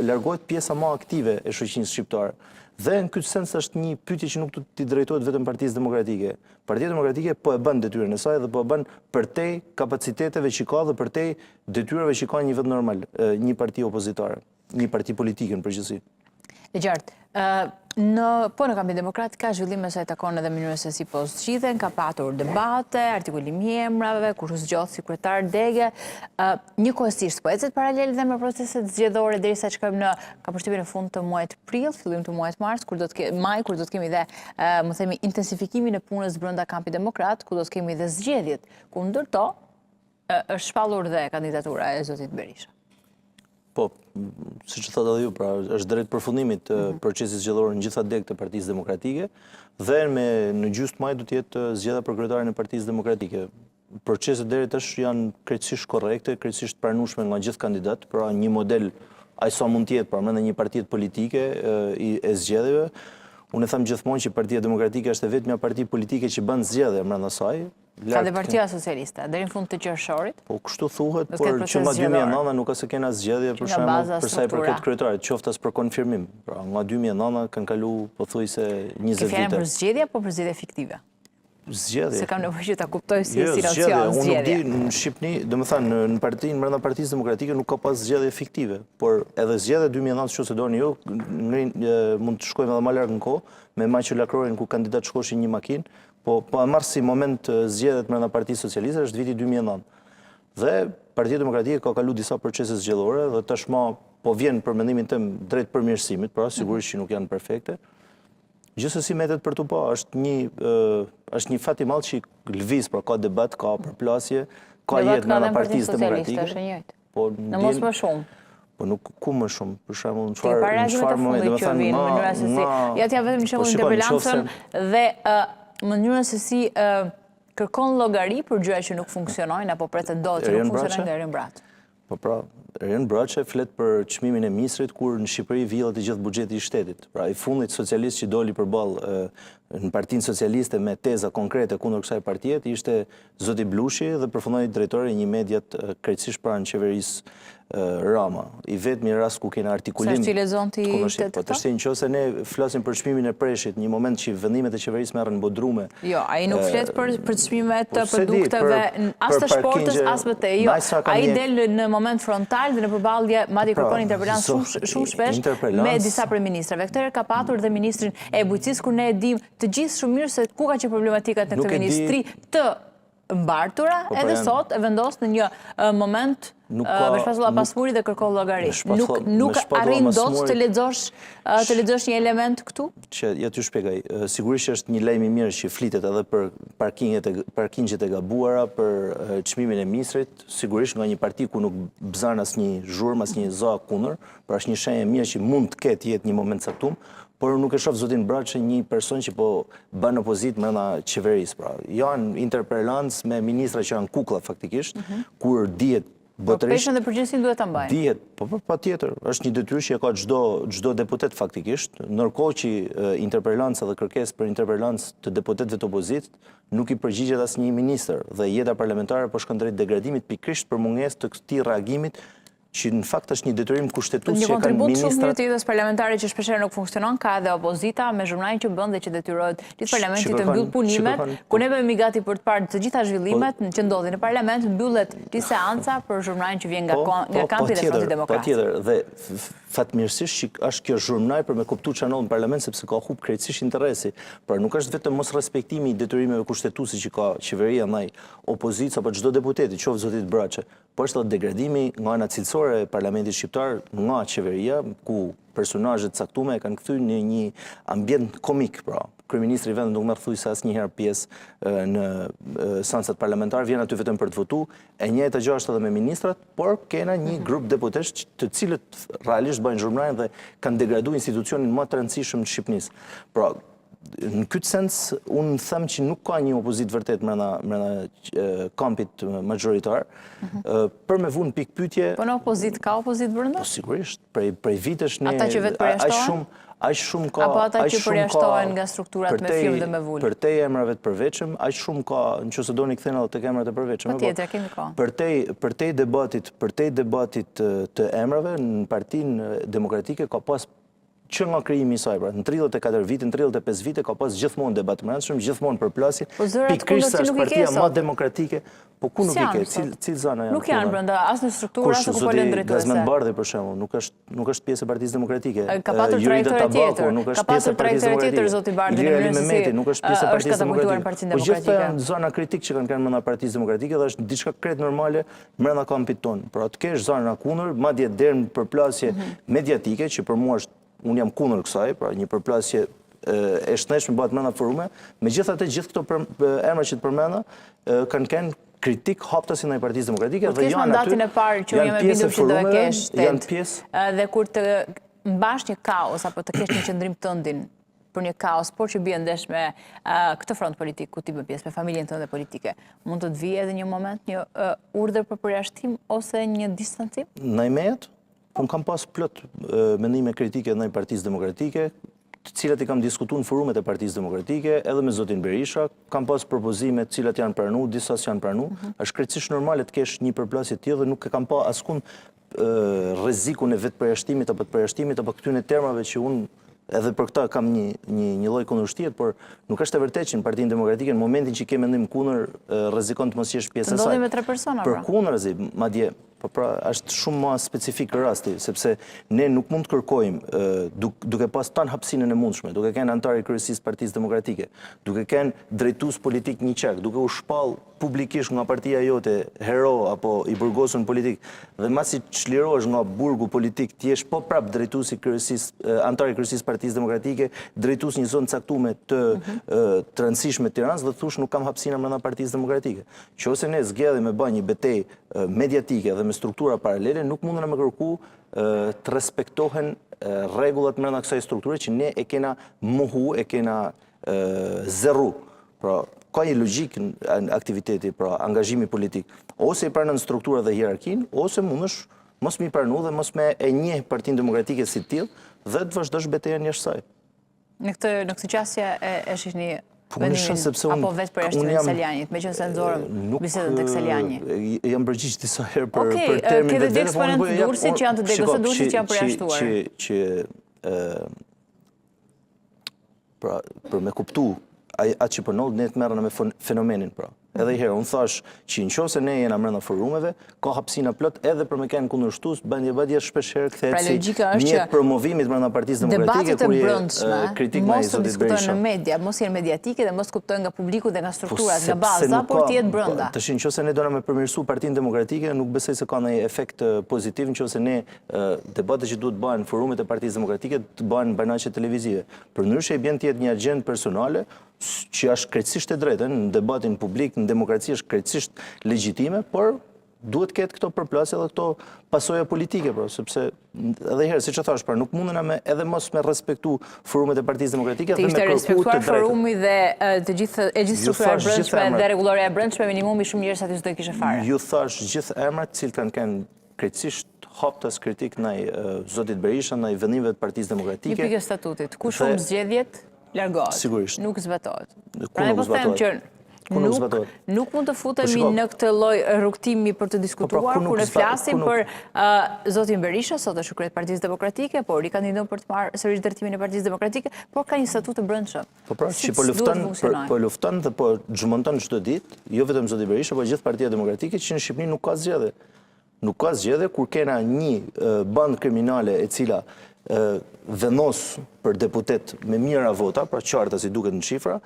largohet pjesa më aktive e shoqërisë shqiptare. Dhe në këtë sens është një pyetje që nuk t'i drejtohet vetëm Partisë Demokratike. Partia Demokratike po e bën detyrën e saj dhe po e bën përtej kapaciteteve që ka dhe përtej detyrave që ka një vend normal, një parti opozitare, një parti politike në përgjithësi. E qartë. Në Kampi Demokrat ka zhvillime sa i takon edhe mënyrën se si po zgjidhen, ka patur debate, artikullimi i emrave, kur zgjodh si kryetar dege. Njëkohësisht po ecet paralel dhe me proceset zgjedhore derisa të shkojmë ka përshtypjen në fund të muajit prill, fillim të muajit mars, kur do të kemi dhe më themi intensifikimin e punës brenda Kampit Demokrat, ku do të kemi dhe zgjedhjet, ku ndërto është shpallur dhe kandidatura e zotit Berisha. Po, siç e thotë edhe ju, pra është drejt përfundimit të procesit zgjedhor në gjitha degët e Partisë Demokratike dhe në gjysmë maj do të jetë zgjedhja për kryetarin e Partisë Demokratike. Proceset deri tash janë krejtësisht korrekte, krejtësisht pranueshme nga gjithë kandidatë, pra një model aq sa mund të jetë pra brenda një partie politike e zgjedhjeve. Unë e them gjithmonë që Partia Demokratike është e vetmja parti politike që bën zgjedhje brenda saj. Ka dhe Partia Socialiste, deri në fund të qershorit. Po kështu thuhet, por që nga 2009 nuk ka se kena zgjedhje për shembull për sa i përket kryetarit, qoftë as për konfirmim. Pra nga 2009 kanë kalu pothuajse 20 vite. Ke fjalën për zgjedhje apo për zgjedhje fiktive? Zgjedhje. Se kam nevojë që ta kuptoj si situacion zgjedhje. Unë nuk di në Shqipëri, domethënë në partinë brenda Partisë Demokratike nuk ka pas zgjedhje fiktive, por edhe zgjedhja 2009 nëse doni ju, mund të shkojmë edhe më larg në kohë, me Maqelakrorin ku kandidat shkoshin një makinë, po e marr si moment zgjedhjet brenda Partisë Socialiste është viti 2009. Dhe Partia Demokratike ka kalu disa procese zgjedhore dhe tashmë po vjen për mendimin tim drejt përmirësimit, pra sigurisht që nuk janë perfekte. Gjithsesi metet për tu pa, është një fat i madh që lviz, pra ka debat, ka përplasje, ka jetë në Partisë Demokratike. Po në mos më shumë. Po nuk ku më shumë, për shembull në çfarë moment, domethënë ja t'ja vetëm një shembull interpelancën dhe mënyrën se si kërkon llogari për gjëra që nuk funksionojnë apo pretendohet që nuk funksionojnë nga Erien Braçi. Po pra, Erien Braçi flet për çmimin e ministrit kur në Shqipëri vjellet i gjithë buxheti i shtetit. Pra i fundit socialist që doli përballë në Partinë Socialiste me teza konkrete kundër kësaj partie ishte zoti Blushi dhe përfundoi drejtori i një mediat krejtësisht pranë qeverisë Rama. I vetmi rast ku kena artikulim. Sa ti lexon ti po të shtin nëse ne flasim për çmimin e preshit, një moment që vendimet e qeverisë merren bodrume. Jo, ai nuk flet për çmimet të produkteve as të shportës as më tej. Jo, ai del në moment frontal dhe në përballje madje kërkon interpelancë shumë shpesh me disa kryeministrave. Këtë herë ka patur dhe ministrin e bujqësisë kur ne e dim të gjithë shumë mirë se ku ka qenë problematikat në këtë ministri të mbartura, edhe sot e vendos në një moment Veshpasulla Pasmuri dhe kërkon llogari. Nuk arrin dot të lexosh një element këtu? Që ja t'ju shpjegoj. Sigurisht që është një lajm i mirë që flitet edhe për parkingjet e gabuara, për çmimin e ministrit, sigurisht nga një parti ku nuk bzan asnjë zhurmë, asnjë zoa kundër, pra është një shenjë e mirë që mund të ketë jetë një moment caktuar, por nuk e shoh zotin Braçi një person që po bën opozitë brenda qeverisë. Pra, janë interpelancë me ministra që janë kukulla faktikisht, kur dihet botërisht. Por peshën dhe përgjegjësinë duhet ta mbajnë. Dihet, po patjetër, është një detyrë që ka çdo deputet faktikisht, ndërkohë që interpelanca dhe kërkesë për interpelancë të deputetëve të opozitës nuk i përgjigjet asnjë ministër dhe jeta parlamentare po shkon drejt degradimit pikërisht për mungesë të këtij reagimit që në fakt është një detyrim kushtetues që kanë kontribut shumë mirë ministrat. të jetës parlamentare që shpeshherë nuk funksionon, ka edhe opozita me zhurnajin që bën dhe që detyrohet gjithë parlamenti të mbyll punimet, ku ne bëhemi gati për të parë të gjitha zhvillimet që ndodhin në parlament, mbyllet një seanca për zhurnajin që vjen nga kampi dhe Fronti Demokrat. Patjetër, dhe fatmirësisht që është kjo zhurnaj për me kuptuar çfarë ndodh në parlament sepse ka humb krejtësisht interesi. Pra nuk është vetëm mos respektimi i detyrimeve kushtetuese që ka qeveria ndaj opozitës apo çdo deputeti, qoftë zotit Braçi, por është edhe degradimi nga ana cilësore e parlamentit shqiptar nga qeveria, ku personazhet caktuar e kanë kthyer në një ambient komik, pra. Kryeministri i vendit nuk merr thuajse asnjëherë pjesë në seancat parlamentare, vjen aty vetëm për të votuar. E njëjta gjë është edhe me ministrat, por kena një grup deputetësh të cilët realisht bëjnë zhurmëranë dhe kanë degraduar institucionin më të rëndësishëm të Shqipërisë. Pra, në këtë sens, unë them që nuk ka një opozit vërtet mrena kampit majoritar, për me vunë pikë pyetje... Po në opozit, ka opozit brenda? Po sigurisht, prej vitesh ne... Ata që vetë përjashtohen? Apo ata që përjashtohen nga strukturat me firmë dhe me vullë? Për te emrave të përveçëm, aq shumë ka, në që se do një këthena dhe të emrat e përveçëm. Po tjetër, kemi ka. Për te debatit të emrave, në Partinë Demokratike ka pas që nga krijimi i saj, pra, në 34 vite, në 35 vite, ka pas gjithmonë debat të brendshëm, gjithmonë përplasje, pikërisht se është partia më demokratike, po ku nuk i ke, cilë zona janë? Nuk janë brenda, as në struktura, as në kupolën drejtuese. Gazmend Bardhi, për shembull, nuk është pjesë e Partisë Demokratike. Ka patur trajtore tjetër, ka patur trajtore tjetër, zoti Bardhi, në mënyrë se nuk është pjesë e Partisë katapultuar në Partinë Demokratike. Po gjithë Demokratike. zona kritik që kanë brenda Partisë Demokratike dhe është diçka krejt normale brenda kampit tonë. Pra të kesh zona kundër, madje deri në përplasje mediatike, që për mua është unë jam kundër kësaj, pra një përplasje e shneshme bëhet brenda forume, megjithatë gjithë këto emra që të përmenda kanë kënë kritik haptasin e Partisë Demokratike dhe janë aty, janë pjesë e forumeve, janë pjesë. Dhe kur të mbash një kaos apo të kesh një qëndrim tëndin për një kaos, por që bie ndesh me këtë front politik ku ti bën pjesë me familjen tënde politike, mund të të vijë edhe një moment një urdhër për përjashtim ose një distancim? Në imet, unë kam pas plot mendime kritike ndaj Partisë Demokratike, të cilat i kam diskutuar në forumet e Partisë Demokratike, edhe me zotin Berisha, kam pas propozime të cilat janë pranu, disa s'janë pranu, është krejtësisht normale të kesh një përplasje të tillë dhe nuk e kam pa askund rrezikun e vetë përjashtimit apo të përjashtimit apo këtyre termave që unë edhe për këta kam një lloj kundërshtie, por nuk është e vërtetë që në Partinë Demokratike në momentin që ke mendim kundër rrezikon të mos jesh pjesë e saj. Të ndodhi me 3 persona, pra. Përkundërzi, madje po pra, është shumë më specifik rasti, sepse ne nuk mund të kërkojmë, duke pas tanë hapësinën e mundshme, duke kenë antar i kryesisë Partisë Demokratike, duke kenë drejtues politik një çak, duke u shpall publikisht nga partia jote hero apo i burgosur politik, dhe masi çlirohesh nga burgu politik, ti jesh po prap drejtues i kryesisë, antar i kryesisë Partisë Demokratike, drejtues një zonë caktuar të rëndësishme të Tiranës dhe thosh nuk kam hapësinë brenda Partisë Demokratike. Nëse ne zgjedhim me bën një betejë mediatike dhe me struktura paralele, nuk mundën me kërku të respektohen rregullat brenda kësaj strukture që ne e kena mohu, e kena zerru. Pra, ka një logjik në aktiviteti, pra, angazhimi politik. Ose i pranon struktura dhe hierarkinë, ose mundesh mos mi pranu dhe mos me e njeh Partinë Demokratike si tillë dhe të vazhdosh betejën jashtë saj. Në këtë qasje e shihni vendimin apo vetë përjashtimin e Selianit, meqense nxorëm bisedën tek Seliani. Jam përgjigj disa herë për termin e vetë. Kemi dhe Durrësit që janë të degës së Durrësit që janë përjashtuar. Pra, për me kuptu atë që përnoll, ne të merrem me fenomenin, pra. Edhe herë, unë thash që nëse ne jena brenda forumeve, ka hapësina plot edhe për me kenë kundërshtues, badje shpesh herë kthehet si një promovimit brenda Partisë Demokratike kur je kritik me mos të diskutojnë në media, mos jenë mediatike dhe mos kuptojnë nga publiku dhe nga strukturat, nga baza, por të jetë brenda. Tash nëse ne dona me përmirësu Partinë Demokratike, nuk besoj se ka ndonjë efekt pozitiv nëse ne debatet që duhet bëhen në forumet e Partisë Demokratike të bëhen banaqe televizive. Përndryshe i bën të jetë një agjendë personale që është krejtësisht e drejtë, në debatin publik, në demokraci është krejtësisht legjitime, por duhet ketë këto përplasje dhe këto pasoja politike, sepse edhe herë, siç e thash, nuk mundena edhe mos me respektu forumet e Partisë Demokratike dhe me kërku të drejtë. Të ishte respektuar forumi dhe e gjithë struktura e brendshme dhe rregulloria e brendshme minimumi shumë njerëz aty s'do i kishe fare. Ju thash gjithë emrat të cilët kanë kenë krejtësisht haptas kritik ndaj zotit Berisha, ndaj vendimeve të Partisë Demokratike. Një pikë statutit, ku shumë zgjedhjet largohet. Sigurisht. Nuk zbatohet. Ku nuk zbatohet? Nuk mund të futemi në këtë lloj rrugtimi për të diskutuar kur ne flasim për zotin Berisha, sot është kryet Partisë Demokratike, por rikandidon për të marrë sërish drejtimin e Partisë Demokratike, por ka një statut të brendshëm. Po pra, që po lufton dhe po zhmonton çdo ditë, jo vetëm zoti Berisha, por gjithë Partia Demokratike që në Shqipëri nuk ka zgjedhje. Nuk ka zgjedhje kur kena një bandë kriminale e cila vendos për deputet me mira vota, pra qarta si duket në shifra,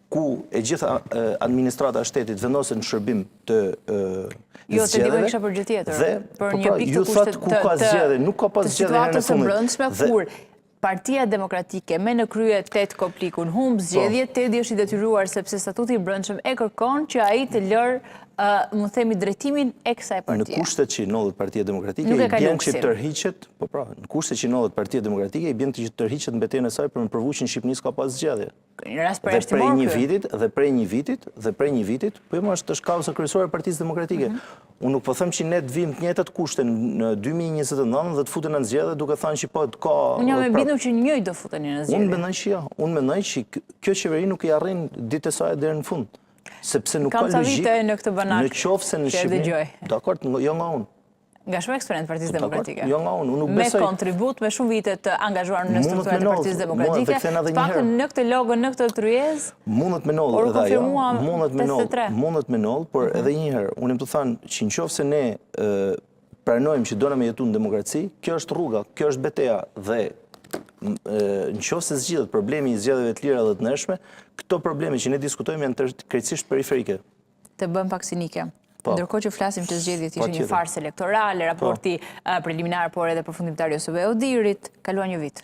ku e gjitha administrata e shtetit vendosen në shërbim të zgjedhjeve. Jo, të dikoj kisha për gjë tjetër. Për një pikë të situatës së brendshme, kur Partia Demokratike me në krye 8 koplikun humb zgjedhjet, 8 është i detyruar sepse statuti i brendshëm e kërkon që ai të lërë më themi, drejtimin e kësaj partie. Në kushtet që nodhet Partia Demokratike, i bjen që tërhiqet, në kushtet që nodhet Partia Demokratike, i bjen që tërhiqet mbetjen e saj për më përvu që në Shqipëni s'ka pas zgjedhje. Dhe prej një vitit, po më është kauza kryesore e Partisë Demokratike. Unë nuk po them që ne të vim të njëjtat kushte në 2029 dhe të futen në zgjedhje duke thënë që po të ka... Unë jam e bindur që njëjtë do futen në zgjedhje. Unë mendoj që ja. Unë mendoj që kjo qeveri nuk i arrin ditën e saj deri në fund. Sepse nuk ka logjik. Kam ca vite në këtë banak. Në qoftë se në Shqipëri. Dakor, jo nga unë. Nga shumë eksperiencë Partisë Demokratike. Jo nga unë, unë nuk besoj. Me kontribut, me shumë vite të angazhuar në strukturat e Partisë Demokratike, pakën në këtë logën, në këtë tryezë. Mundet me nollë edhe ajo. Mundet me nollë, por edhe njëherë, unë më të thanë që në qoftë se ne pranojmë që dona me jetu në demokraci, kjo është rruga, kjo është beteja dhe në qoftë se zgjidhet problemi i zgjedhjeve të lira dhe të ndershme, këto probleme që ne diskutojmë janë krejtësisht periferike. Të bëm pak sinike. Ndërkohë që flasim që zgjedhjet ishin një farsë elektorale, raporti preliminar, por edhe përfundimtar i OSBE Odirit, kalua një vit.